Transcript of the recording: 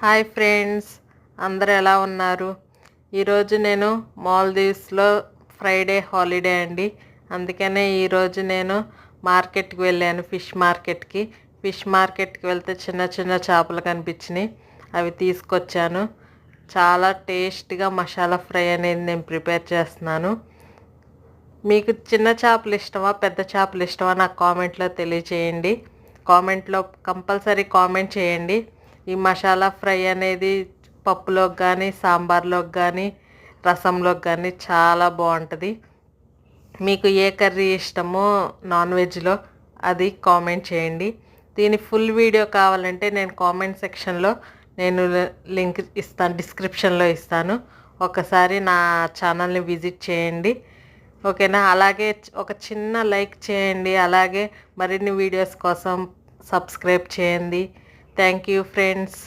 Hi friends, అందరూ ఎలా ఉన్నారు? ఈరోజు నేను మాల్దీవ్స్లో ఫ్రైడే హాలిడే అండి. అందుకనే ఈరోజు నేను మార్కెట్కి వెళ్ళాను. ఫిష్ మార్కెట్కి వెళ్తే చిన్న చిన్న చేపలు కనిపించినాయి. అవి తీసుకొచ్చాను. చాలా టేస్ట్గా మసాలా ఫ్రై అనేది నేను ప్రిపేర్ చేస్తున్నాను. మీకు చిన్న చేపలు ఇష్టమా, పెద్ద చేపలు ఇష్టమా నాకు కామెంట్లో తెలియచేయండి. కామెంట్లో కంపల్సరీ కామెంట్ చేయండి. ఈ మసాలా ఫ్రై అనేది పప్పులోకి కానీ, సాంబార్లోకి కానీ, రసంలోకి కానీ చాలా బాగుంటుంది. మీకు ఏ కర్రీ ఇష్టమో నాన్ వెజ్లో అది కామెంట్ చేయండి. దీని ఫుల్ వీడియో కావాలంటే నేను కామెంట్ సెక్షన్లో నేను లింక్ ఇస్తాను, డిస్క్రిప్షన్లో ఇస్తాను. ఒకసారి నా ఛానల్ని విజిట్ చేయండి, ఓకేనా? అలాగే ఒక చిన్న లైక్ చేయండి. అలాగే మరిన్ని వీడియోస్ కోసం సబ్స్క్రైబ్ చేయండి. Thank you friends.